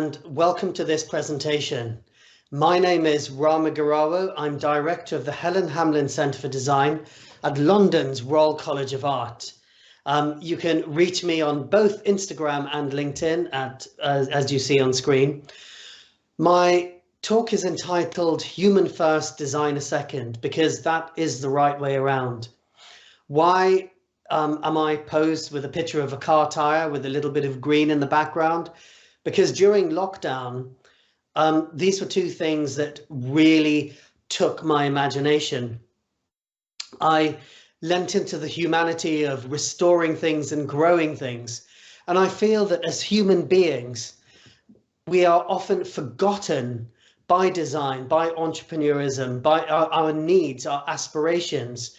and welcome to this presentation. My name is Rama Gheerawo. I'm director of the Helen Hamlyn Centre for Design at London's Royal College of Art. You can reach me on both Instagram and LinkedIn as you see on screen. My talk is entitled Human First, Designer Second, because that is the right way around. Why am I posed with a picture of a car tire with a little bit of green in the background? Because during lockdown, these were two things that really took my imagination. I lent into the humanity of restoring things and growing things. And I feel that as human beings, we are often forgotten by design, by entrepreneurism, by our needs, our aspirations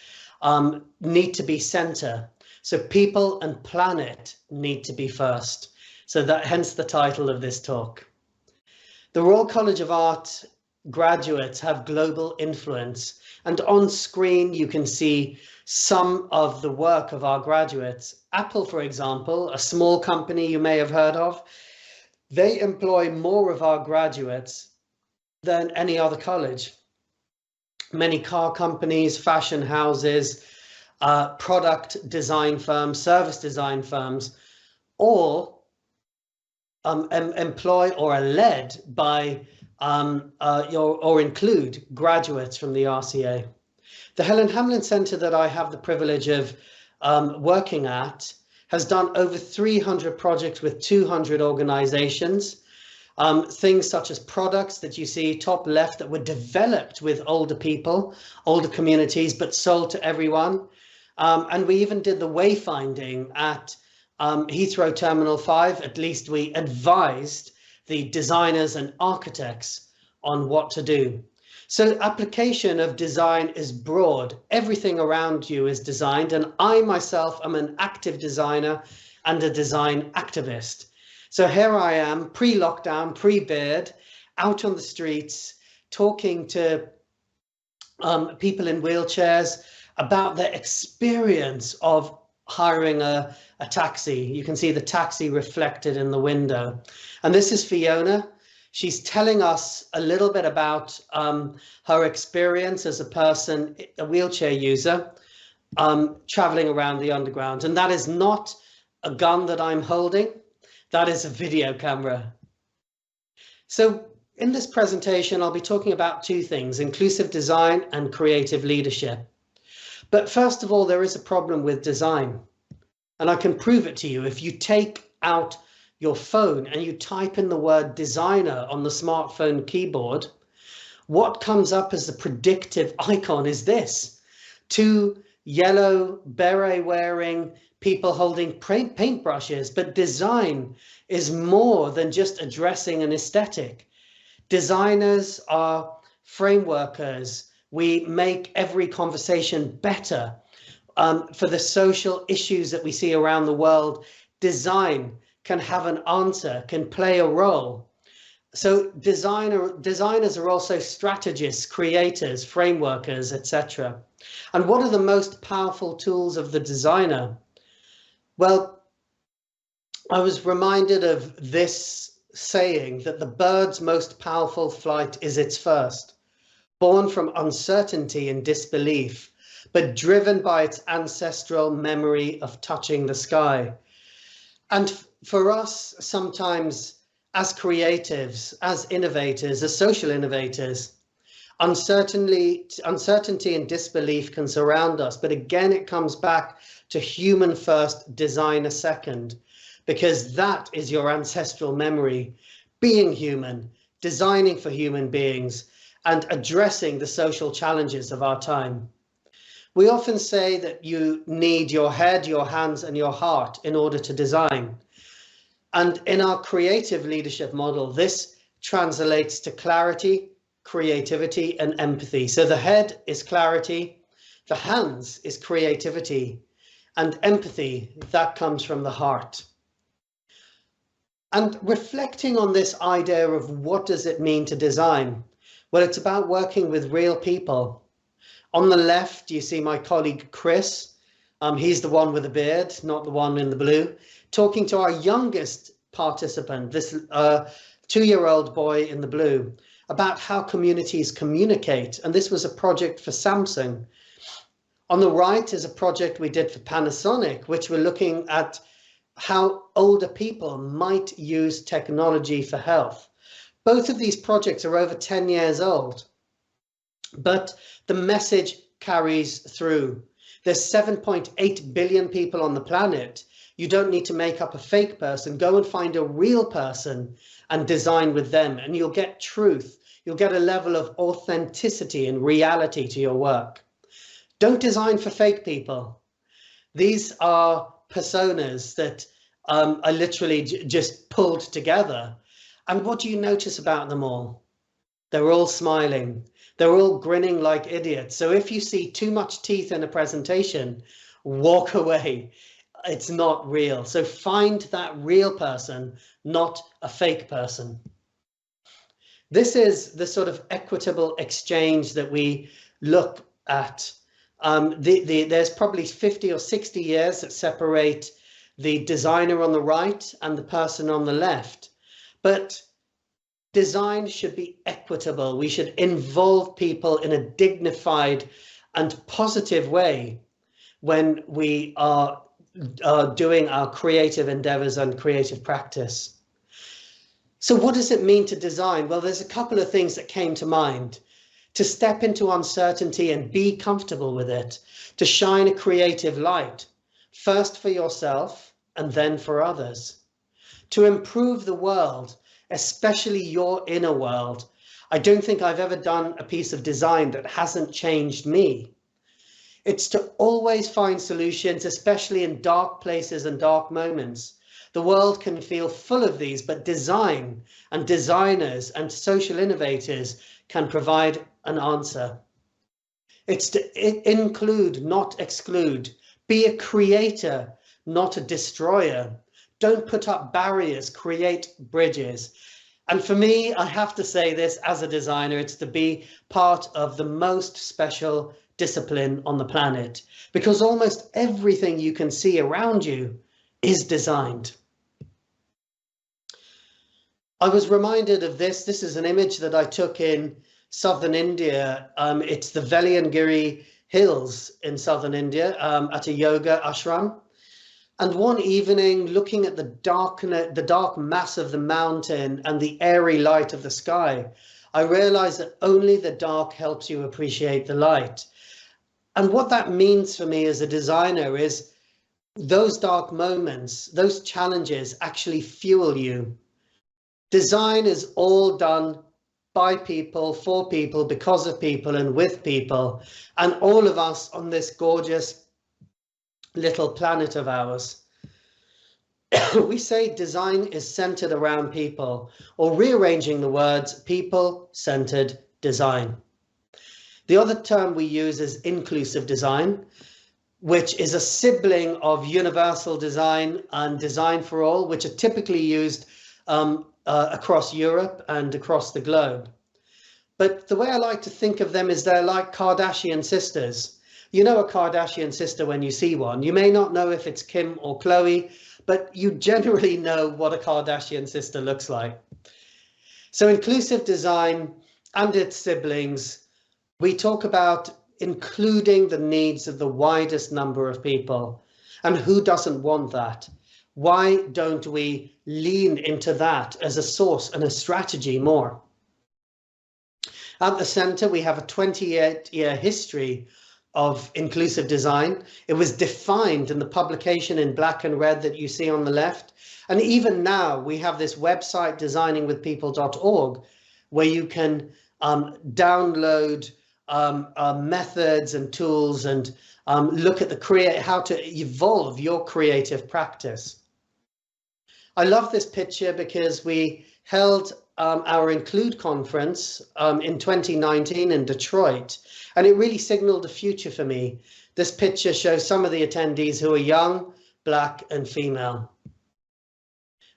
need to be center. So people and planet need to be first. So that hence the title of this talk. The Royal College of Art graduates have global influence, and on screen you can see some of the work of our graduates. Apple, for example, a small company you may have heard of, they employ more of our graduates than any other college. Many car companies, fashion houses, product design firms, service design firms, all employ or are led by or include graduates from the RCA. The Helen Hamlyn Centre that I have the privilege of working at has done over 300 projects with 200 organisations. Things such as products that you see top left that were developed with older people, older communities, but sold to everyone. And we even did the wayfinding at Heathrow Terminal 5. At least we advised the designers and architects on what to do. So application of design is broad. Everything around you is designed, and I myself am an active designer and a design activist. So here I am, pre-lockdown, pre-beard, out on the streets, talking to people in wheelchairs about their experience of hiring a taxi. You can see the taxi reflected in the window. And this is Fiona. She's telling us a little bit about her experience as a person, a wheelchair user, traveling around the underground. And that is not a gun that I'm holding. That is a video camera. So in this presentation, I'll be talking about two things: inclusive design and creative leadership. But first of all, there is a problem with design. And I can prove it to you. If you take out your phone and you type in the word designer on the smartphone keyboard, what comes up as the predictive icon is this: two yellow beret wearing people holding paintbrushes. But design is more than just addressing an aesthetic. Designers are frameworkers. We make every conversation better. For the social issues that we see around the world, design can have an answer, can play a role. So designers are also strategists, creators, frameworkers, etc. And what are the most powerful tools of the designer? Well, I was reminded of this saying that the bird's most powerful flight is its first, born from uncertainty and disbelief, but driven by its ancestral memory of touching the sky. And for us, sometimes as creatives, as innovators, as social innovators, uncertainty and disbelief can surround us. But again, it comes back to human first, designer second, because that is your ancestral memory, being human, designing for human beings, and addressing the social challenges of our time. We often say that you need your head, your hands, and your heart in order to design. And in our creative leadership model, this translates to clarity, creativity, and empathy. So the head is clarity, the hands is creativity, and empathy, that comes from the heart. And reflecting on this idea of what does it mean to design? Well, it's about working with real people. On the left, you see my colleague Chris. He's the one with the beard, not the one in the blue, talking to our youngest participant, this 2-year-old boy in the blue, about how communities communicate. And this was a project for Samsung. On the right is a project we did for Panasonic, which we're looking at how older people might use technology for health. Both of these projects are over 10 years old, but the message carries through. There's 7.8 billion people on the planet. You don't need to make up a fake person. Go and find a real person and design with them, and you'll get truth. You'll get a level of authenticity and reality to your work. Don't design for fake people. These are personas that are literally just pulled together. And what do you notice about them all? They're all smiling. They're all grinning like idiots. So if you see too much teeth in a presentation, walk away. It's not real. So find that real person, not a fake person. This is the sort of equitable exchange that we look at. There's probably 50 or 60 years that separate the designer on the right and the person on the left. But design should be equitable. We should involve people in a dignified and positive way when we are doing our creative endeavors and creative practice. So what does it mean to design? Well, there's a couple of things that came to mind. To step into uncertainty and be comfortable with it, to shine a creative light, first for yourself and then for others, to improve the world, especially your inner world. I don't think I've ever done a piece of design that hasn't changed me. It's to always find solutions, especially in dark places and dark moments. The world can feel full of these, but design and designers and social innovators can provide an answer. It's to include, not exclude. Be a creator, not a destroyer. Don't put up barriers, create bridges. And for me, I have to say this as a designer, it's to be part of the most special discipline on the planet, because almost everything you can see around you is designed. I was reminded of this. This is an image that I took in southern India. It's the Velliangiri hills in southern India at a yoga ashram. And one evening, looking at the dark mass of the mountain and the airy light of the sky, I realized that only the dark helps you appreciate the light. And what that means for me as a designer is those dark moments, those challenges actually fuel you. Design is all done by people, for people, because of people, and with people, and all of us on this gorgeous little planet of ours. We say design is centered around people, or rearranging the words, people-centered design. The other term we use is inclusive design, which is a sibling of universal design and design for all, which are typically used across Europe and across the globe. But the way I like to think of them is they're like Kardashian sisters. You know a Kardashian sister when you see one. You may not know if it's Kim or Chloe, but you generally know what a Kardashian sister looks like. So inclusive design and its siblings, we talk about including the needs of the widest number of people. And who doesn't want that? Why don't we lean into that as a source and a strategy more? At the centre, we have a 28-year history of inclusive design. It was defined in the publication in black and red that you see on the left. And even now we have this website, designingwithpeople.org, where you can download methods and tools and look at how to evolve your creative practice. I love this picture because we held our Include conference in 2019 in Detroit, and it really signaled a future for me. This picture shows some of the attendees who are young, Black and female.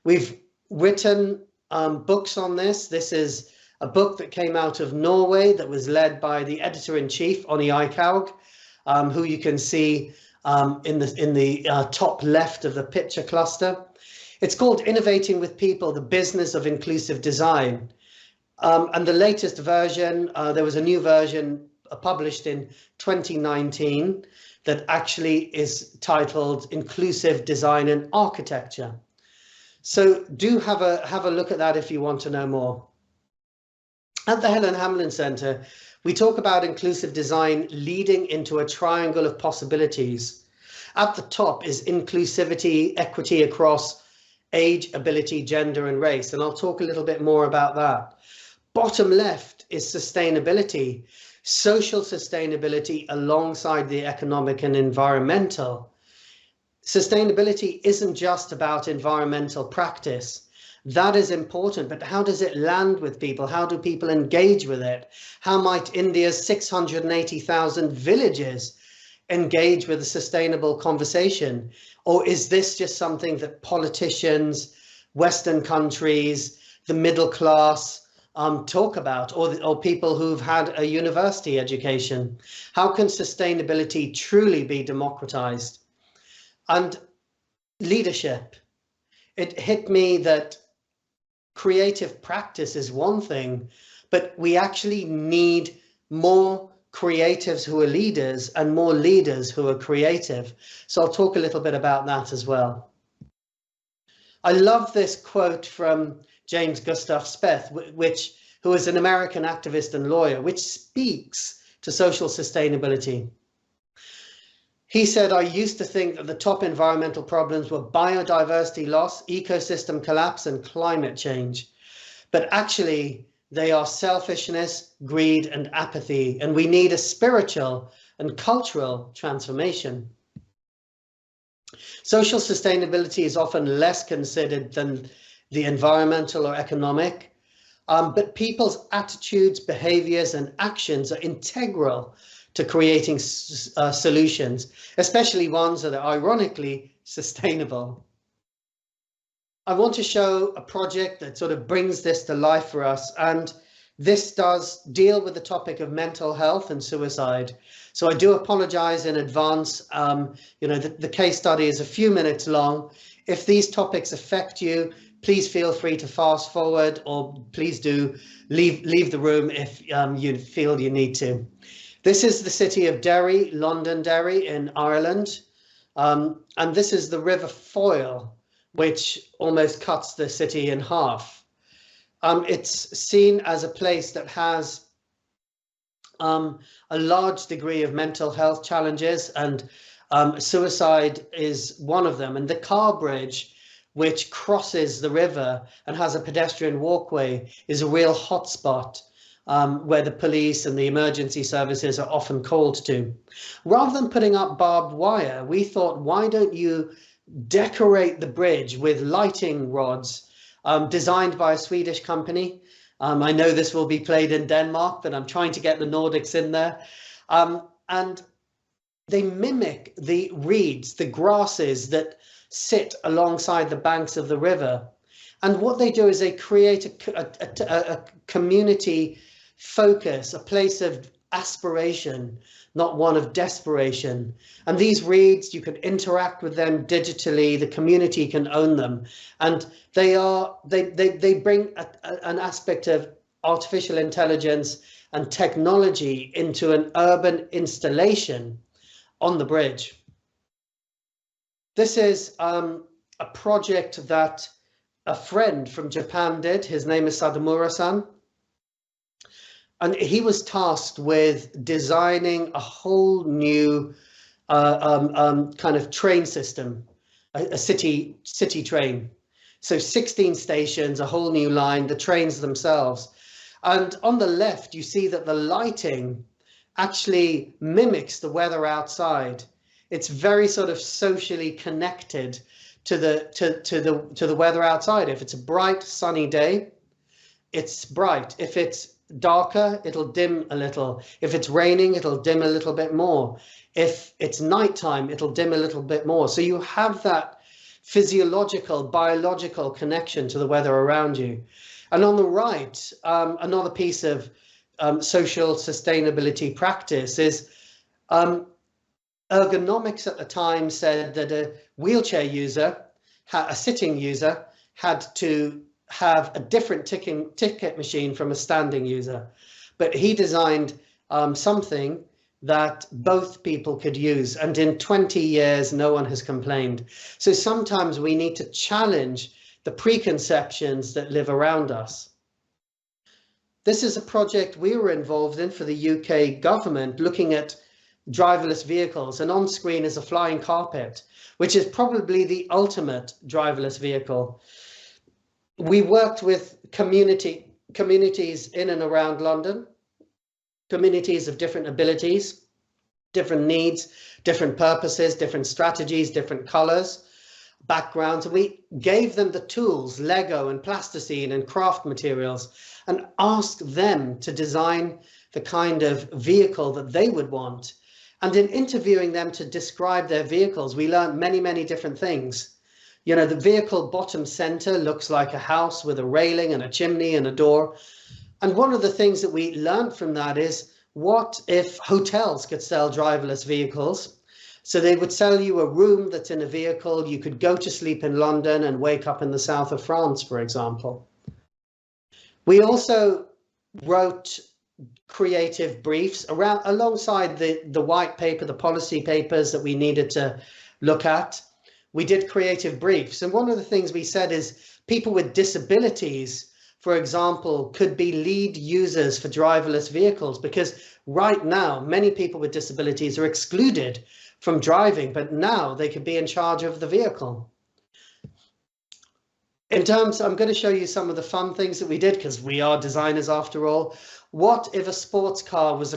We've written books on this. This is a book that came out of Norway that was led by the editor-in-chief, Onni Eichaug, who you can see in the top left of the picture cluster. It's called Innovating with People, the Business of Inclusive Design. And the latest version, there was a new version published in 2019 that actually is titled Inclusive Design and Architecture. So do have a look at that if you want to know more. At the Helen Hamlyn Centre, we talk about inclusive design leading into a triangle of possibilities. At the top is inclusivity, equity across age, ability, gender and race, and I'll talk a little bit more about that. Bottom left is sustainability, social sustainability alongside the economic and environmental. Sustainability isn't just about environmental practice. That is important, but how does it land with people? How do people engage with it? How might India's 680,000 villages engage with a sustainable conversation? Or is this just something that politicians, Western countries, the middle class talk about, or people who've had a university education? How can sustainability truly be democratized? And leadership. It hit me that creative practice is one thing, but we actually need more creatives who are leaders and more leaders who are creative. So I'll talk a little bit about that as well. I love this quote from James Gustav Speth, who is an American activist and lawyer, which speaks to social sustainability. He said, I used to think that the top environmental problems were biodiversity loss, ecosystem collapse, and climate change. But actually, they are selfishness, greed, and apathy, and we need a spiritual and cultural transformation. Social sustainability is often less considered than the environmental or economic, but people's attitudes, behaviors, and actions are integral to creating solutions, especially ones that are ironically sustainable. I want to show a project that sort of brings this to life for us, and this does deal with the topic of mental health and suicide. So I do apologize in advance. The case study is a few minutes long. If these topics affect you, please feel free to fast forward, or please do leave the room if you feel you need to. This is the city of Derry, Londonderry in Ireland, and this is the River Foyle, which almost cuts the city in half. It's seen as a place that has a large degree of mental health challenges, and suicide is one of them. And the car bridge, which crosses the river and has a pedestrian walkway, is a real hotspot where the police and the emergency services are often called to. Rather than putting up barbed wire, we thought, why don't you decorate the bridge with lighting rods designed by a Swedish company? I know this will be played in Denmark, but I'm trying to get the Nordics in there. And they mimic the reeds, the grasses that sit alongside the banks of the river. And what they do is they create a community focus, a place of aspiration, not one of desperation. And these reeds, you can interact with them digitally, the community can own them. And they bring an aspect of artificial intelligence and technology into an urban installation on the bridge. This is a project that a friend from Japan did. His name is Sadamura-san. And he was tasked with designing a whole new kind of train system, a city train. So 16 stations, a whole new line, the trains themselves. And on the left, you see that the lighting actually mimics the weather outside. It's very sort of socially connected to the weather outside. If it's a bright, sunny day, it's bright. If it's darker, it'll dim a little. If it's raining, it'll dim a little bit more. If it's nighttime, it'll dim a little bit more. So you have that physiological, biological connection to the weather around you. And on the right, another piece of social sustainability practice is ergonomics at the time said that a wheelchair user a sitting user had to have a different ticket machine from a standing user. But he designed something that both people could use. And in 20 years, no one has complained. So sometimes we need to challenge the preconceptions that live around us. This is a project we were involved in for the UK government, looking at driverless vehicles, and on screen is a flying carpet, which is probably the ultimate driverless vehicle. We worked with communities in and around London, communities of different abilities, different needs, different purposes, different strategies, different colors, backgrounds. And we gave them the tools, Lego and plasticine and craft materials, and asked them to design the kind of vehicle that they would want. And in interviewing them to describe their vehicles, we learned many, many different things. You know, the vehicle bottom center looks like a house with a railing and a chimney and a door. And one of the things that we learned from that is, what if hotels could sell driverless vehicles? So they would sell you a room that's in a vehicle. You could go to sleep in London and wake up in the south of France, for example. We also wrote creative briefs alongside the white paper, the policy papers that we needed to look at. We did creative briefs. And one of the things we said is people with disabilities, for example, could be lead users for driverless vehicles, because right now, many people with disabilities are excluded from driving, but now they could be in charge of the vehicle. I'm going to show you some of the fun things that we did, because we are designers after all. What if a sports car was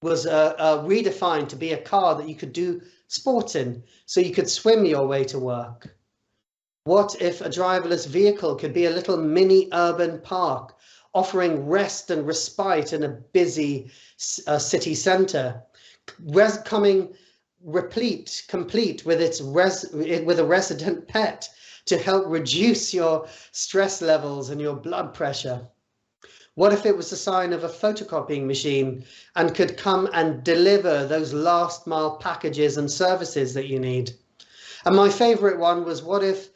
redefined to be a car that you could do sports in, so you could swim your way to work? What if a driverless vehicle could be a little mini urban park, offering rest and respite in a busy city centre, coming complete with a resident pet to help reduce your stress levels and your blood pressure? What if it was the sign of a photocopying machine and could come and deliver those last mile packages and services that you need? And my favorite one was, what if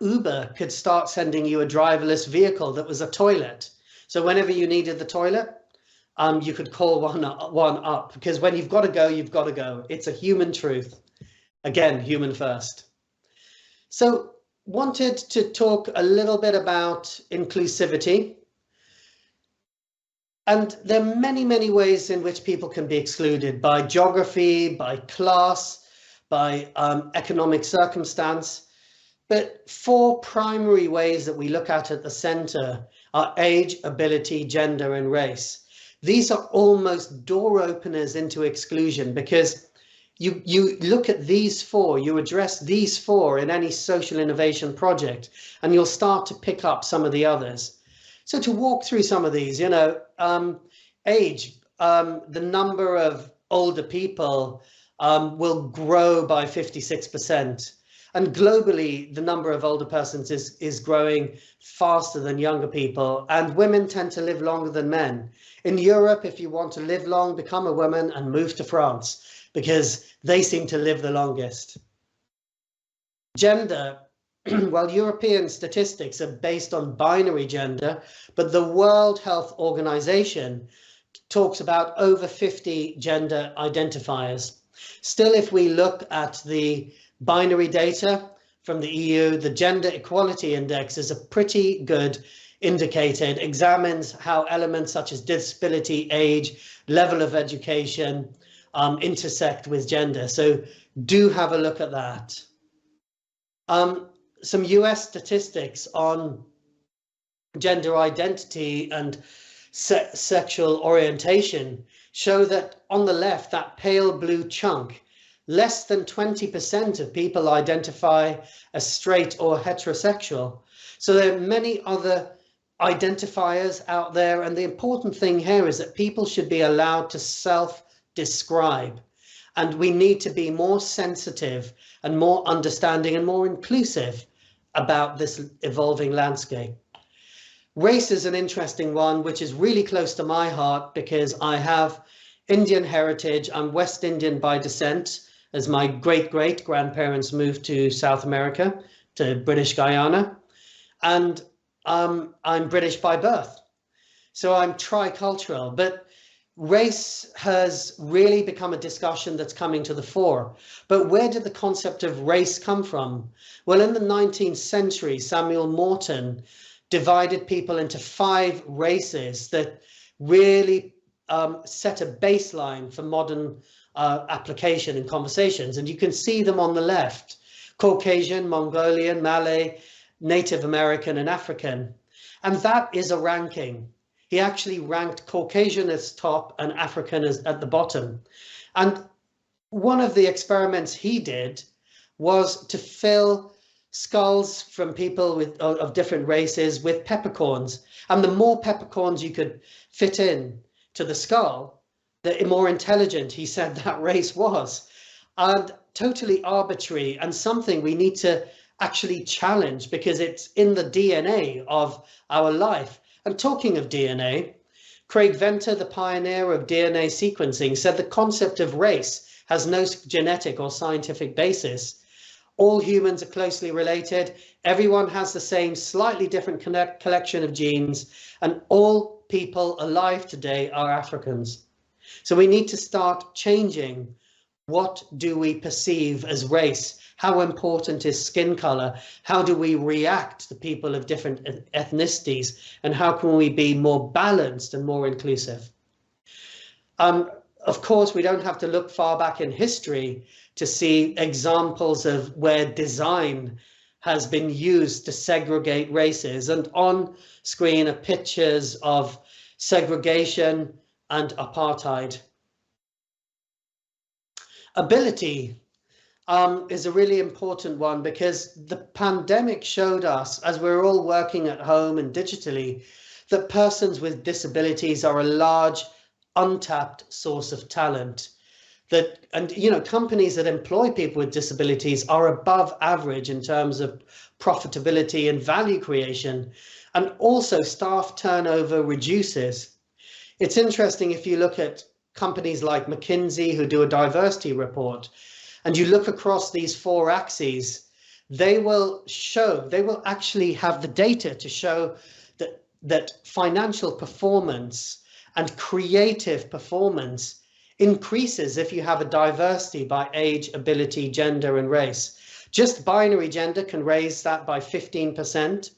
Uber could start sending you a driverless vehicle that was a toilet? So whenever you needed the toilet, you could call one up, because when you've got to go, you've got to go. It's a human truth. Again, human first. So wanted to talk a little bit about inclusivity. And there are many, many ways in which people can be excluded: by geography, by class, by economic circumstance. But 4 primary ways that we look at the centre are age, ability, gender, and race. These are almost door openers into exclusion, because you look at these 4, you address these 4 in any social innovation project, and you'll start to pick up some of the others. So to walk through some of these, age, the number of older people will grow by 56%. And globally, the number of older persons is growing faster than younger people, and women tend to live longer than men. In Europe, if you want to live long, become a woman and move to France, because they seem to live the longest. Gender, well, European statistics are based on binary gender, but the World Health Organization talks about over 50 gender identifiers. Still, if we look at the binary data from the EU, the Gender Equality Index is a pretty good indicator. It examines how elements such as disability, age, level of education intersect with gender. So do have a look at that. Some US statistics on gender identity and sexual orientation show that on the left, that pale blue chunk, less than 20% of people identify as straight or heterosexual. So there are many other identifiers out there. And the important thing here is that people should be allowed to self-describe. And we need to be more sensitive and more understanding and more inclusive about this evolving landscape. Race is an interesting one, which is really close to my heart, because I have Indian heritage. I'm West Indian by descent. as my great-great-grandparents moved to South America, to British Guyana, and I'm British by birth. So I'm tricultural, but race has really become a discussion that's coming to the fore. But where did the concept of race come from? Well, in the 19th century, Samuel Morton divided people into 5 races that really set a baseline for modern application in conversations. And you can see them on the left: Caucasian, Mongolian, Malay, Native American, and African. And that is a ranking. He actually ranked Caucasian as top and African as at the bottom. And one of the experiments he did was to fill skulls from people of different races with peppercorns. And the more peppercorns you could fit in to the skull, the more intelligent he said that race was. And totally arbitrary, and something we need to actually challenge, because it's in the DNA of our life. And talking of DNA, Craig Venter, the pioneer of DNA sequencing, said the concept of race has no genetic or scientific basis. All humans are closely related. Everyone has the same slightly different collection of genes, and all people alive today are Africans. So we need to start changing. What do we perceive as race? How important is skin color? How do we react to people of different ethnicities? And how can we be more balanced and more inclusive? Of course, we don't have to look far back in history to see examples of where design has been used to segregate races. And on screen are pictures of segregation and apartheid. Ability is a really important one, because the pandemic showed us, as we're all working at home and digitally, that persons with disabilities are a large untapped source of talent. Companies that employ people with disabilities are above average in terms of profitability and value creation, and also staff turnover reduces. It's interesting, if you look at companies like McKinsey, who do a diversity report, and you look across these 4 axes, they will actually have the data to show that financial performance and creative performance increases if you have a diversity by age, ability, gender, and race. Just binary gender can raise that by 15%.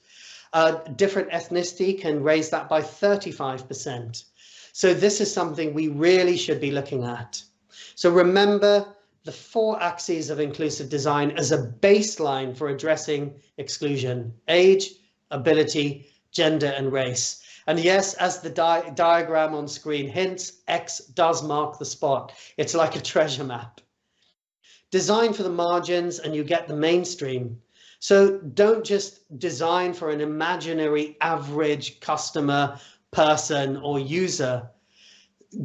Different ethnicity can raise that by 35%. So this is something we really should be looking at. So remember the 4 axes of inclusive design as a baseline for addressing exclusion: age, ability, gender, and race. And yes, as the diagram on screen hints, X does mark the spot. It's like a treasure map. Design for the margins and you get the mainstream. So don't just design for an imaginary average customer, person, or user.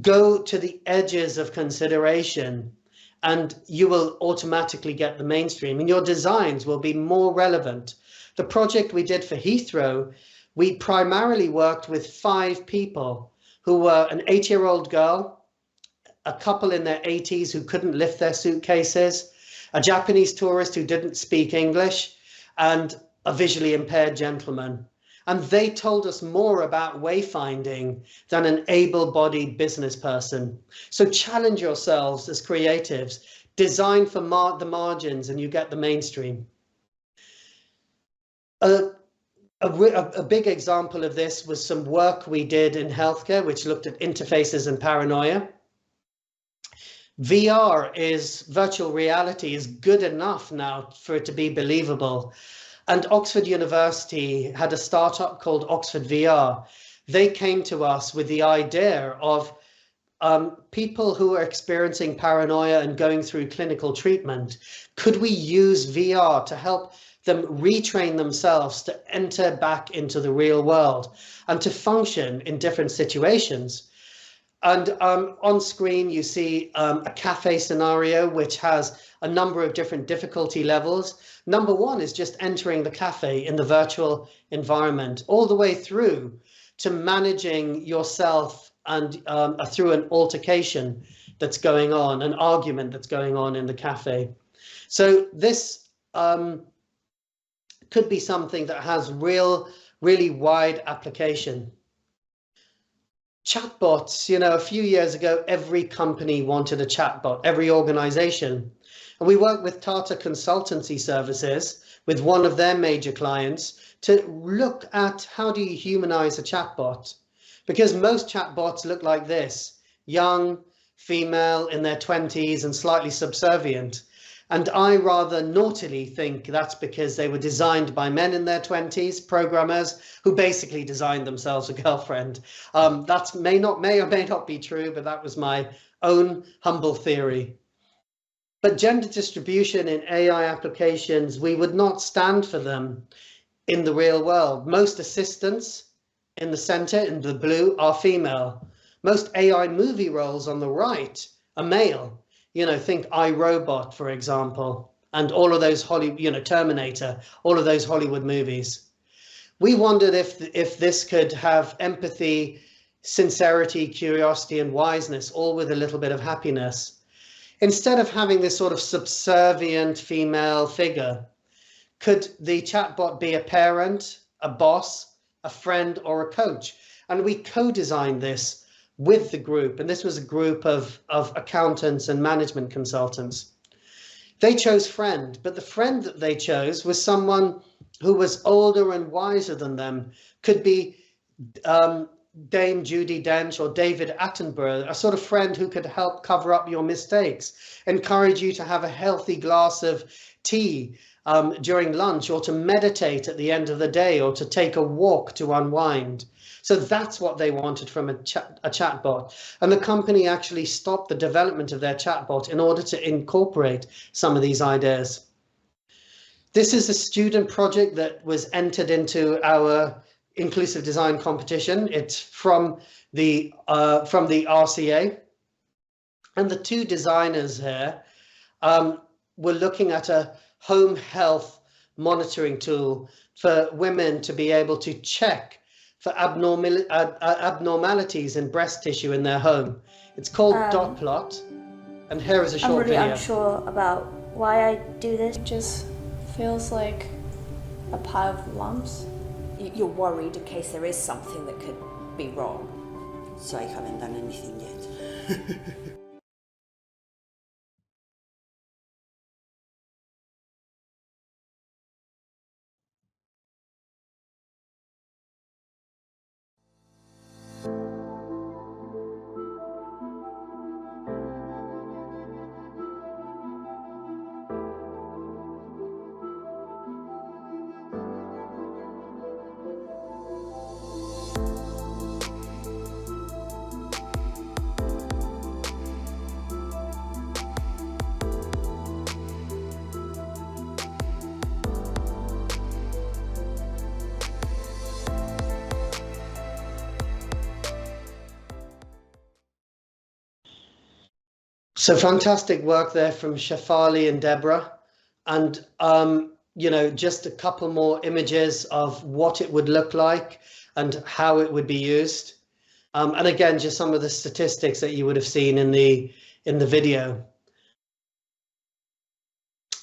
Go to the edges of consideration and you will automatically get the mainstream, and your designs will be more relevant. The project we did for Heathrow, we primarily worked with 5 people who were an 8-year-old girl, a couple in their 80s who couldn't lift their suitcases, a Japanese tourist who didn't speak English, and a visually impaired gentleman. And they told us more about wayfinding than an able-bodied business person. So challenge yourselves as creatives, design for the margins and you get the mainstream. A big example of this was some work we did in healthcare, which looked at interfaces and paranoia. Virtual reality is good enough now for it to be believable. And Oxford University had a startup called Oxford VR. They came to us with the idea of people who are experiencing paranoia and going through clinical treatment. Could we use VR to help them retrain themselves to enter back into the real world and to function in different situations? And on screen, you see a cafe scenario, which has a number of different difficulty levels. Number 1 is just entering the cafe in the virtual environment, all the way through to managing yourself and through an altercation that's going on, an argument that's going on in the cafe. So this could be something that has really wide application. Chatbots, you know, a few years ago, every company wanted a chatbot, every organization. And we worked with Tata Consultancy Services, with one of their major clients, to look at how do you humanize a chatbot? Because most chatbots look like this: young, female, in their 20s and slightly subservient. And I rather naughtily think that's because they were designed by men in their 20s, programmers, who basically designed themselves a girlfriend. That may or may not be true, but that was my own humble theory. But gender distribution in AI applications, we would not stand for them in the real world. Most assistants in the center, in the blue, are female. Most AI movie roles on the right are male. You know, think iRobot, for example, and all of those Terminator, all of those Hollywood movies. We wondered if this could have empathy, sincerity, curiosity, and wiseness, all with a little bit of happiness. Instead of having this sort of subservient female figure, could the chatbot be a parent, a boss, a friend, or a coach? And we co-designed this with the group, and this was a group of accountants and management consultants. They chose friend, but the friend that they chose was someone who was older and wiser than them. Could be Dame Judi Dench or David Attenborough, a sort of friend who could help cover up your mistakes, encourage you to have a healthy glass of tea during lunch, or to meditate at the end of the day, or to take a walk to unwind. So that's what they wanted from a chatbot. And the company actually stopped the development of their chatbot in order to incorporate some of these ideas. This is a student project that was entered into our inclusive design competition. It's from the RCA. And the two designers here were looking at a home health monitoring tool for women to be able to check for abnormalities in breast tissue in their home. It's called Dot Plot, and here is a short video. I'm really unsure about why I do this. It just feels like a pile of lumps. You're worried in case there is something that could be wrong. So I haven't done anything yet. So fantastic work there from Shafali and Deborah. And, you know, just a couple more images of what it would look like and how it would be used. And again, just some of the statistics that you would have seen in the video.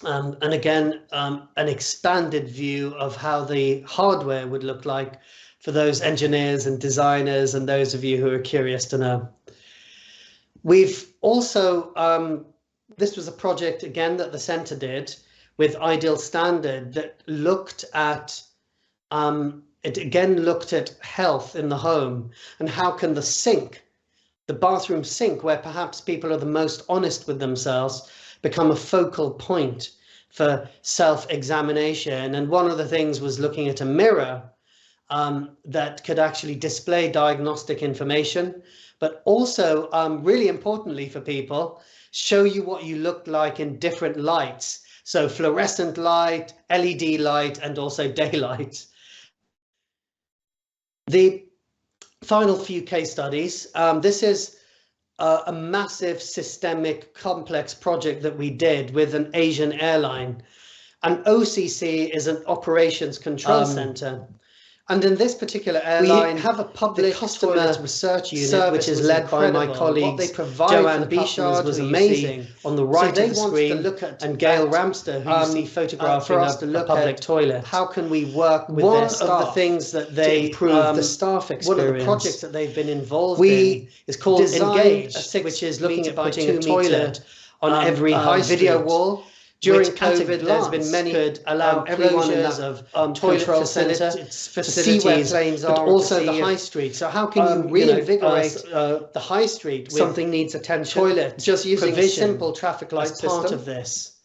And again, an expanded view of how the hardware would look like for those engineers and designers and those of you who are curious to know. We've also, this was a project again that the centre did with Ideal Standard that looked at, it again looked at health in the home and how can the sink, the bathroom sink, where perhaps people are the most honest with themselves, become a focal point for self-examination. And one of the things was looking at a mirror that could actually display diagnostic information, but also really importantly for people, show you what you looked like in different lights. So fluorescent light, LED light, and also daylight. The final few case studies. This is a massive systemic complex project that we did with an Asian airline. And OCC is an operations control center. And in this particular airline, we have a public customer research unit, which is led by my colleagues. What they provide Joanne Bishard was amazing on the right of the screen, and Gail Ramster, who you see photographing a public toilet. How can we work with their staff? One of the things that they improve the staff experience. One of the projects that they've been involved in is called Engage, which is looking at putting a toilet on every high video wall. During COVID, there's been many could allow everyone in that toilet facilities to see where planes are, but also the high street. So how can you reinvigorate the high street? With something needs attention. Toilet, just using a simple traffic light system. Part of this.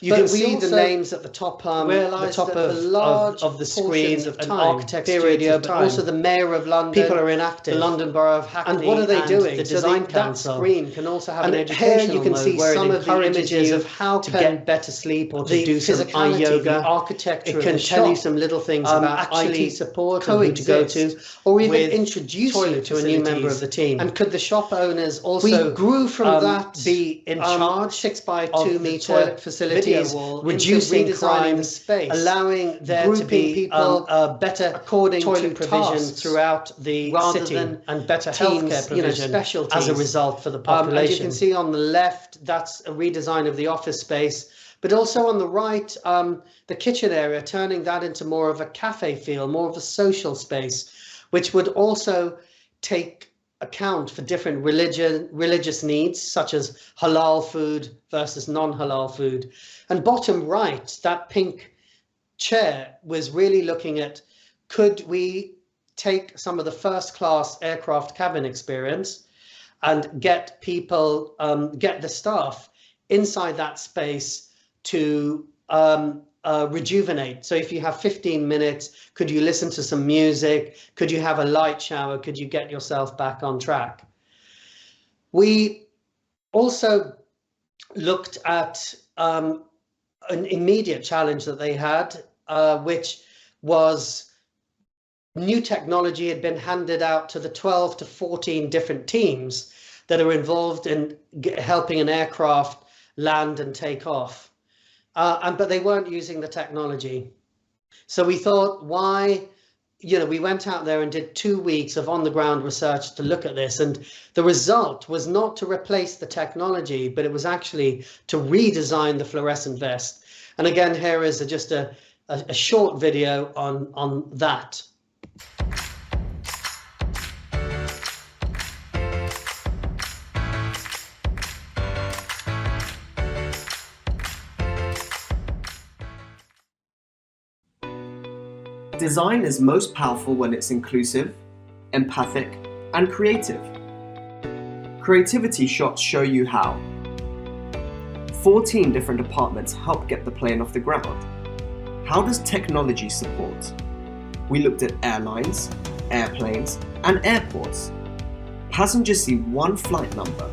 You can see the names at the top, of the screen, an architect's studio, but also the Mayor of London. People are inactive. The London Borough of Hackney. And what are they doing? The Design Council. That screen can also have an educational mode. Here you can see some of the images of how to get better sleep or to do some eye yoga. Architecture. It can tell you some little things about IT support and who to go to, or even introduce you to a new member of the team. And could the shop owners also grew from that be in charge 6 by 2 meter toilet facilities? Reducing crime, the space, allowing there to be people better according toilet to provision throughout the city, and better healthcare provision, specialties as a result for the population. As you can see on the left, that's a redesign of the office space, but also on the right, the kitchen area, turning that into more of a cafe feel, more of a social space, which would also take account for different religious needs, such as halal food versus non-halal food. And bottom right, that pink chair was really looking at, could we take some of the first class aircraft cabin experience and get people, get the staff inside that space to rejuvenate. So if you have 15 minutes, could you listen to some music? Could you have a light shower? Could you get yourself back on track? We also looked at an immediate challenge that they had, which was new technology had been handed out to the 12 to 14 different teams that are involved in helping an aircraft land and take off. But they weren't using the technology. So we thought, why, we went out there and did 2 weeks of on the ground research to look at this. And the result was not to replace the technology, but it was actually to redesign the fluorescent vest. And again, here is just a short video on that. Design is most powerful when it's inclusive, empathic, and creative. Creativity shots show you how. 14 different departments help get the plane off the ground. How does technology support? We looked at airlines, airplanes, and airports. Passengers see one flight number,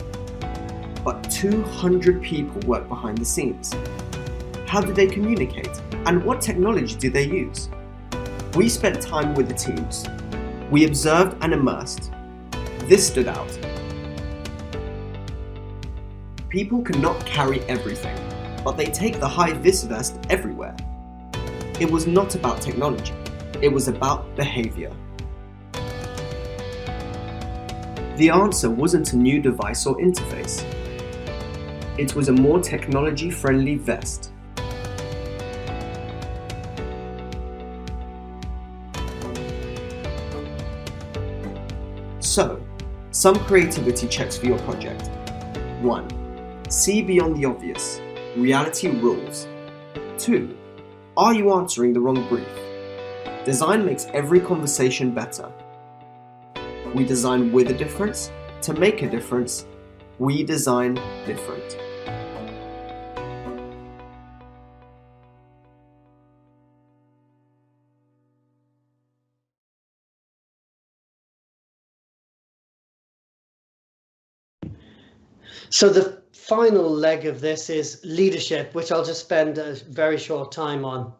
but 200 people work behind the scenes. How do they communicate? And what technology do they use? We spent time with the teams. We observed and immersed. This stood out. People cannot carry everything, but they take the high-vis vest everywhere. It was not about technology. It was about behavior. The answer wasn't a new device or interface. It was a more technology-friendly vest. So, some creativity checks for your project. 1. See beyond the obvious. Reality rules. 2. Are you answering the wrong brief? Design makes every conversation better. We design with a difference. To make a difference, we design different. So the final leg of this is leadership, which I'll just spend a very short time on.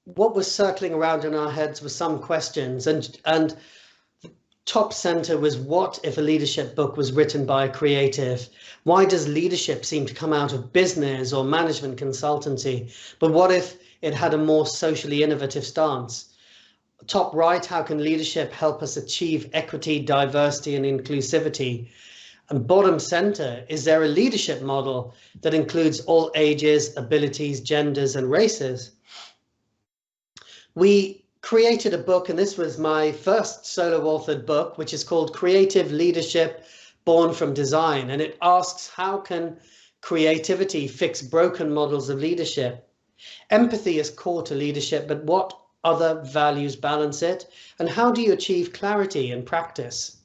What was circling around in our heads was some questions, and top center was, what if a leadership book was written by a creative? Why does leadership seem to come out of business or management consultancy? But what if it had a more socially innovative stance. Top right, how can leadership help us achieve equity, diversity, and inclusivity? And bottom center, is there a leadership model that includes all ages, abilities, genders, and races? We created a book, and this was my first solo authored book, which is called Creative Leadership Born from Design. And it asks, how can creativity fix broken models of leadership? Empathy is core to leadership, but what other values balance it? And how do you achieve clarity in practice?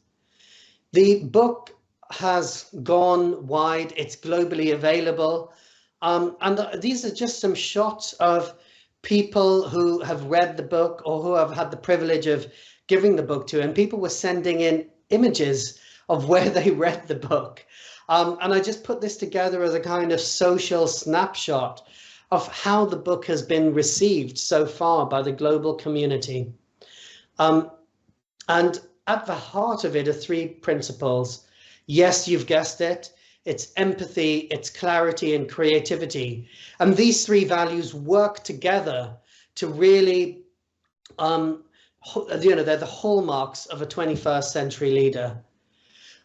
The book has gone wide, it's globally available. And these are just some shots of people who have read the book or who have had the privilege of giving the book to, and people were sending in images of where they read the book. And I just put this together as a kind of social snapshot of how the book has been received so far by the global community. And at the heart of it are three principles. Yes, you've guessed it. It's empathy, it's clarity, and creativity. And these three values work together to really, they're the hallmarks of a 21st century leader.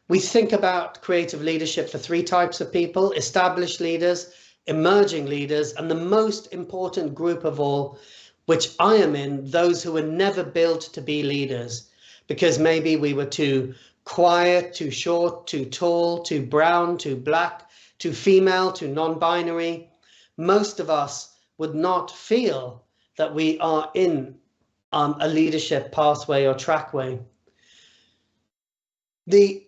We think about creative leadership for three types of people: established leaders, emerging leaders, and the most important group of all, which I am in, those who were never built to be leaders, because maybe we were too quiet, too short, too tall, too brown, too black, too female, too non-binary. Most of us would not feel that we are in a leadership pathway or trackway. The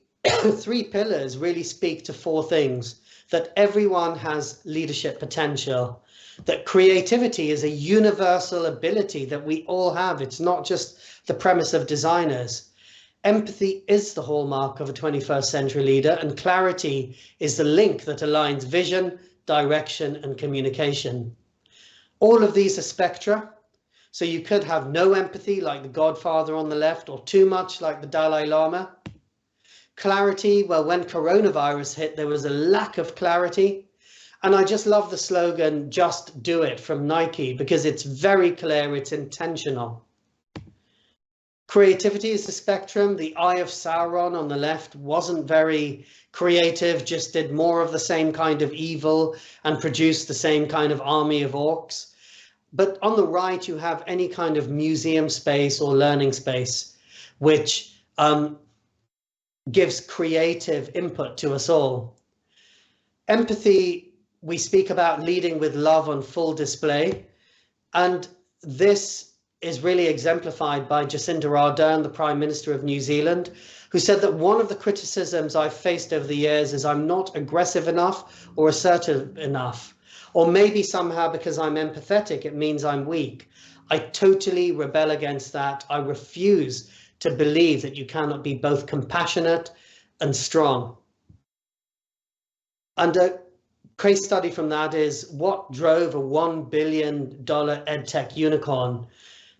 three pillars really speak to four things: that everyone has leadership potential, that creativity is a universal ability that we all have. It's not just the premise of designers. Empathy is the hallmark of a 21st century leader, and clarity is the link that aligns vision, direction, and communication. All of these are spectra. So you could have no empathy, like the Godfather on the left, or too much, like the Dalai Lama. Clarity, well, when coronavirus hit, there was a lack of clarity. And I just love the slogan, "Just do it," from Nike, because it's very clear, it's intentional. Creativity is the spectrum. The Eye of Sauron on the left wasn't very creative, just did more of the same kind of evil and produced the same kind of army of orcs. But on the right, you have any kind of museum space or learning space, which gives creative input to us all. Empathy, we speak about leading with love on full display. And this is really exemplified by Jacinda Ardern, the Prime Minister of New Zealand, who said that one of the criticisms I've faced over the years is I'm not aggressive enough or assertive enough, or maybe somehow because I'm empathetic, it means I'm weak. I totally rebel against that. I refuse to believe that you cannot be both compassionate and strong. And a case study from that is what drove a $1 billion edtech unicorn.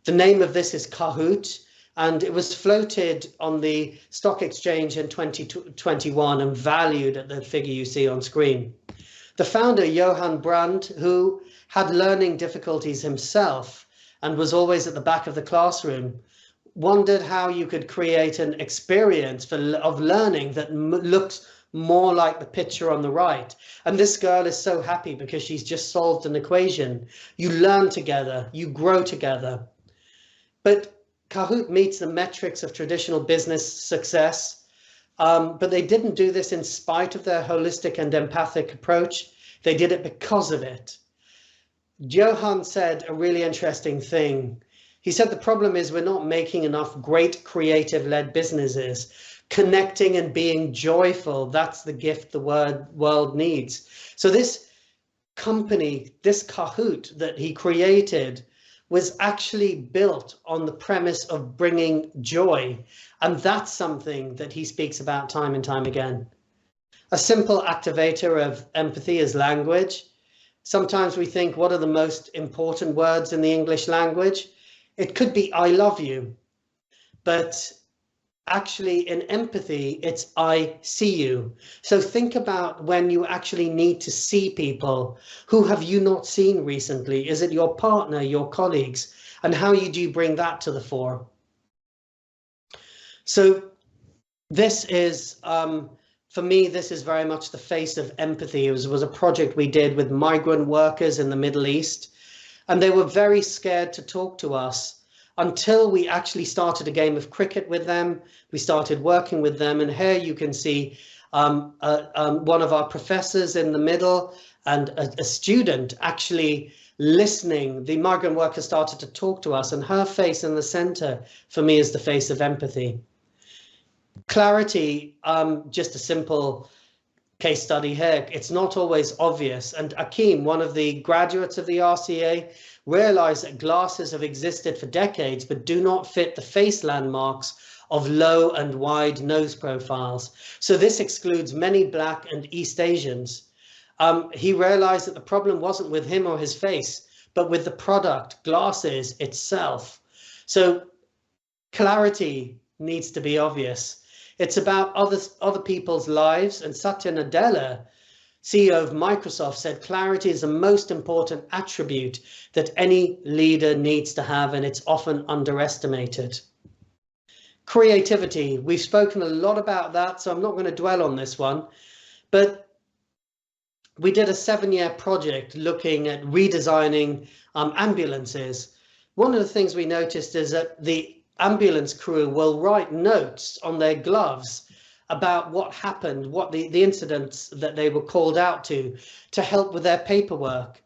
The name of this is Kahoot, and it was floated on the stock exchange in 2021 and valued at the figure you see on screen. The founder, Johan Brand, who had learning difficulties himself and was always at the back of the classroom, wondered how you could create an experience of learning that looks more like the picture on the right. And this girl is so happy because she's just solved an equation. You learn together, you grow together. But Kahoot meets the metrics of traditional business success, but they didn't do this in spite of their holistic and empathic approach. They did it because of it. Johan said a really interesting thing. He said the problem is we're not making enough great creative-led businesses. Connecting and being joyful, that's the gift the world needs. So this company, this Kahoot that he created, was actually built on the premise of bringing joy. And that's something that he speaks about time and time again. A simple activator of empathy is language. Sometimes we think, what are the most important words in the English language? It could be, I love you. But actually in empathy, it's I see you. So think about when you actually need to see people. Who have you not seen recently? Is it your partner, your colleagues? And how do you bring that to the fore? So this is, for me, this is very much the face of empathy. It was a project we did with migrant workers in the Middle East, and they were very scared to talk to us until we actually started a game of cricket with them. We started working with them, and here you can see one of our professors in the middle and a student actually listening. The migrant worker started to talk to us, and her face in the center for me is the face of empathy. Clarity, just a simple case study here. It's not always obvious. And Akeem, one of the graduates of the RCA, realized that glasses have existed for decades, but do not fit the face landmarks of low and wide nose profiles. So this excludes many Black and East Asians. He realized that the problem wasn't with him or his face, but with the product, glasses itself. So clarity needs to be obvious. It's about other people's lives, and Satya Nadella, CEO of Microsoft, said clarity is the most important attribute that any leader needs to have, and it's often underestimated. Creativity, we've spoken a lot about that, so I'm not going to dwell on this one, but we did a 7-year project looking at redesigning ambulances. One of the things we noticed is that the ambulance crew will write notes on their gloves about what happened, what the incidents that they were called out to help with their paperwork.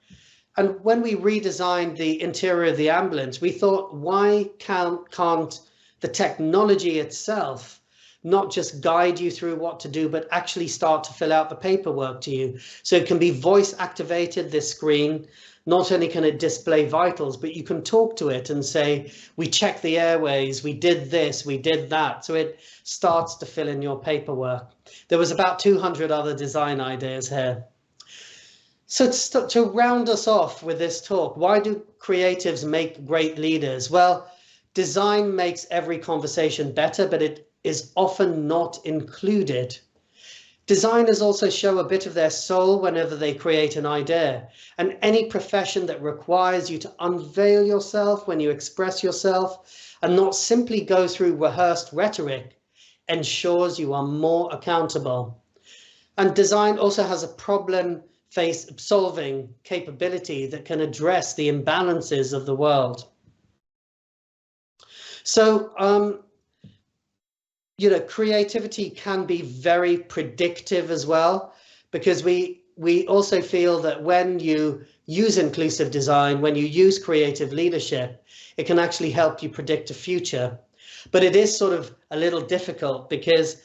And when we redesigned the interior of the ambulance, we thought, why can't the technology itself not just guide you through what to do, but actually start to fill out the paperwork to you? So it can be voice activated, this screen. Not only can it display vitals, but you can talk to it and say, we checked the airways, we did this, we did that. So it starts to fill in your paperwork. There was about 200 other design ideas here. So to round us off with this talk, why do creatives make great leaders? Well, design makes every conversation better, but it is often not included. Designers also show a bit of their soul whenever they create an idea, and any profession that requires you to unveil yourself when you express yourself and not simply go through rehearsed rhetoric ensures you are more accountable. And design also has a problem-solving capability that can address the imbalances of the world. So, creativity can be very predictive as well, because we also feel that when you use inclusive design, when you use creative leadership, it can actually help you predict the future. But it is sort of a little difficult because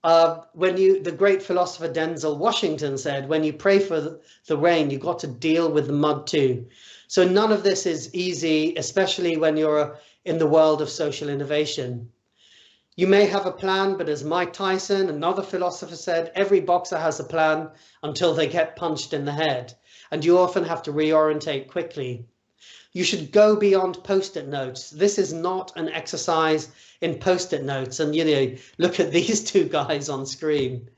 the great philosopher Denzel Washington said, when you pray for the rain, you've got to deal with the mud too. So none of this is easy, especially when you're in the world of social innovation. You may have a plan, but as Mike Tyson, another philosopher, said, every boxer has a plan until they get punched in the head, and you often have to reorientate quickly. You should go beyond post-it notes. This is not an exercise in post-it notes, and look at these two guys on screen.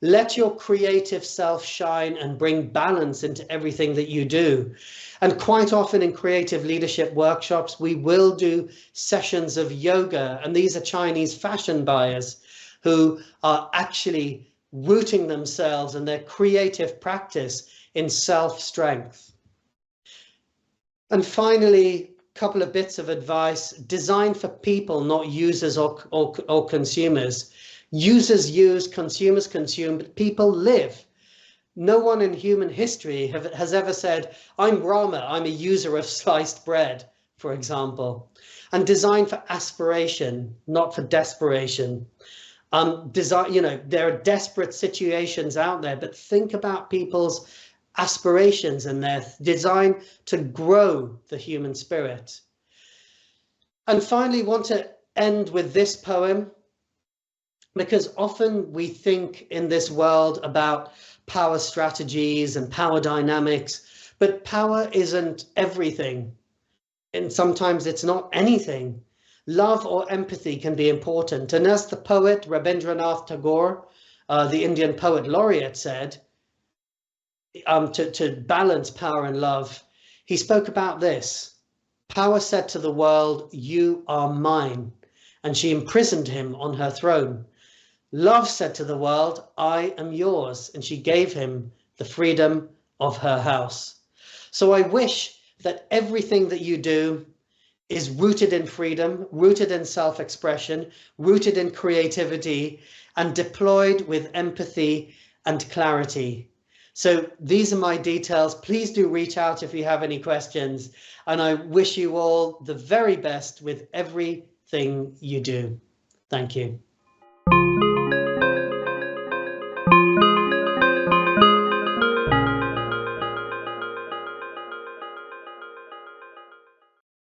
Let your creative self shine and bring balance into everything that you do. And quite often in creative leadership workshops, we will do sessions of yoga. And these are Chinese fashion buyers who are actually rooting themselves and their creative practice in self-strength. And finally, a couple of bits of advice: design for people, not users or consumers. Users use, consumers consume, but people live. No one in human history has ever said, I'm Rama, I'm a user of sliced bread, for example. And design for aspiration, not for desperation. There are desperate situations out there, but think about people's aspirations and their design to grow the human spirit. And finally, want to end with this poem, because often we think in this world about power strategies and power dynamics, but power isn't everything. And sometimes it's not anything. love or empathy can be important. And as the poet Rabindranath Tagore, the Indian poet laureate, said, to balance power and love, he spoke about this. Power said to the world, "You are mine," and she imprisoned him on her throne. Love said to the world, "I am yours," and she gave him the freedom of her house. So I wish that everything that you do is rooted in freedom, rooted in self-expression, rooted in creativity, and deployed with empathy and clarity. So these are my details. Please do reach out if you have any questions. And I wish you all the very best with everything you do. Thank you.